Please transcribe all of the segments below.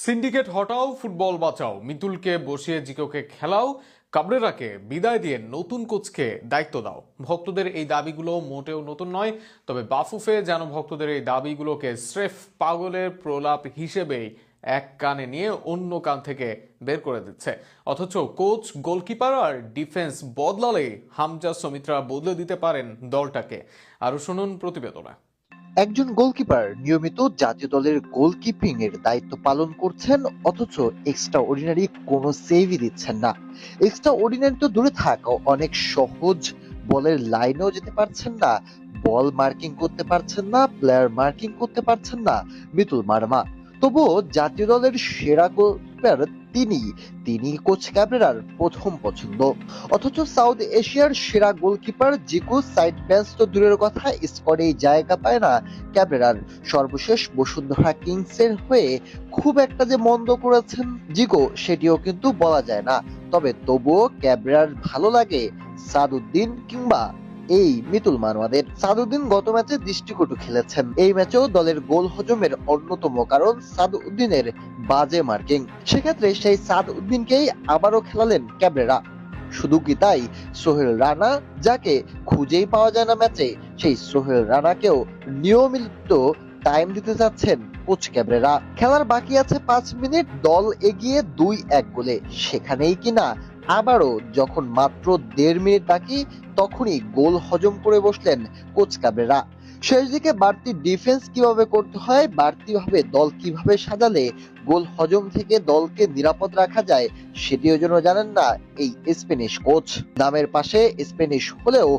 Syndicate হটাও, football বাঁচাও, মিতুলকে বসিয়ে জিকোকে খেলাও, কাবরেরাকে বিদায় দিয়ে নতুন কোচকে দায়িত্ব দাও। ভক্তদের এই দাবিগুলো মোটেও নতুন নয়, তবে বাফুফে যেন ভক্তদের এই দাবিগুলোকে স্রেফ পাগলের প্রলাপ হিসেবেই এক কানে নিয়ে অন্য কান থেকে বের করে দিচ্ছে। অথচ কোচ, গোলকিপার আর ডিফেন্স বদলালেই হামজা সমিত্রা বদলে দিতে পারেন দলটাকে। আরো শুনুন প্রতিবেদনে। একজন গোলকিপার নিয়মিত জাতীয় দলের গোলকিপিং এর দায়িত্ব পালন করছেন, অথচ এক্সট্রা অর্ডিনারি কোনো সেভই দিচ্ছেন না। এক্সট্রা অর্ডিনারি তো দূরে থাক, অনেক সহজ বলের লাইনেও যেতে পারছেন না, বল মার্কিং করতে পারছেন না, প্লেয়ার মার্কিং করতে পারছেন না মিতুল মার্মা। তবুও জাতীয় দলের সেরা গোলকিপার তিনি কোচ ক্যাবরেরার প্রথম পছন্দ। অথচ সাউথ এশিয়ার সেরা গোলকিপার জিকো সাইড বেঞ্চ তো দূরের কথা, স্কোয়াডেই জায়গা পায় না ক্যাবরেরার। সর্বশেষ বসুন্ধরা কিংসের হয়ে খুব একটা যে মন্দ করেছেন জিকো, সেটিও কিন্তু বলা যায় না। তবুও ক্যাবরেরার ভালো লাগে সাদউদ্দিন কিংবা এই মিতুল মারওয়াদের। সাদউদ্দিন গত ম্যাচে দৃষ্টিকটু খেলেছেন, এই ম্যাচেও দলের গোল হজমের অন্যতম কারণ সাদউদ্দিনের বাজে মার্কিং। সেক্ষেত্রে সেই সাদউদ্দিনকেই আবারও খেলালেন ক্যাবরেরা। শুধু কি তাই, সোহেল রানা, যাকে খুঁজেই পাওয়া যায় না ম্যাচে, সেই সোহেল রানাকেও নিয়মিত টাইম দিতে যাচ্ছেন কোচ ক্যাবরেরা। খেলার বাকি আছে 5 মিনিট, দল এগিয়ে 2-1 গোলে। সেখানেই কিনা আবারও যখন মাত্র 1.5 মিনিট বাকি, তখনই গোল হজম করে বসলেন কোচ ক্যাবরেরা। শেষ দিকে বাড়তি ডিফেন্স কিভাবে করতে হয়, বাড়তিভাবে দল কিভাবে সাজালে গোল হজম থেকে দলকে নিরাপদ রাখা যায়, সেটিও যেন জানেন না এই স্প্যানিশ কোচ। নামের পাশে স্প্যানিশ হলেও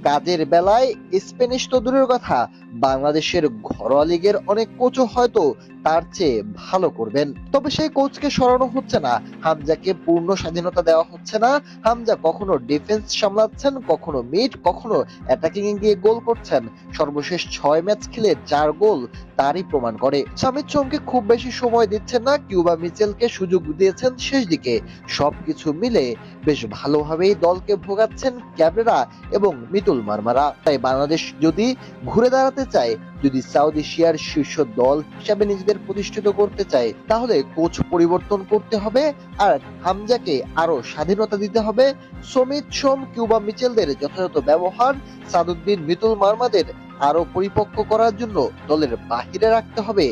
কাজের বেলায় স্প্যানিশ তো দূরের কথা, বাংলাদেশের ঘরোয়া লিগের অনেক কোচও হয়তো তার চেয়ে ভালো করবেন। তবে সেই কোচকে সরানো হচ্ছে না, হামজাকে পূর্ণ স্বাধীনতা দেওয়া হচ্ছে না। হামজা কখনো ডিফেন্স সামলাচ্ছেন, কখনো মিড, কখনো অ্যাটাকিং এ গিয়ে গোল করছেন। সর্বশেষ 6 ম্যাচ খেলে 4 গোল তারই প্রমাণ করে। সামিত সোমকে খুব বেশি সময় দিচ্ছেন না, কিউবা মিচেলকে সুযোগ দিয়েছেন শেষ দিকে। সবকিছু মিলে বেশ ভালোভাবেই দলকে ভোগাচ্ছেন ক্যাবরেরা এবং মিতুল মারমারা। তাই বাংলাদেশ যদি ঘুরে দাঁড়াতে চায়, যদি সাউথ এশিয়ার শীর্ষ দল হিসাবে নিজেদের প্রতিষ্ঠিত করতে চায়, তাহলে কোচ পরিবর্তন করতে হবে আর হামজাকে আরো স্বাধীনতা দিতে হবে। সমিত সোম, কিউবা মিচেলদের যথাযথ ব্যবহার, সাদউদ্দিন, মিতুল মারমাদের আরো পরিপক্ক করার জন্য দলের বাহিরে রাখতে হবে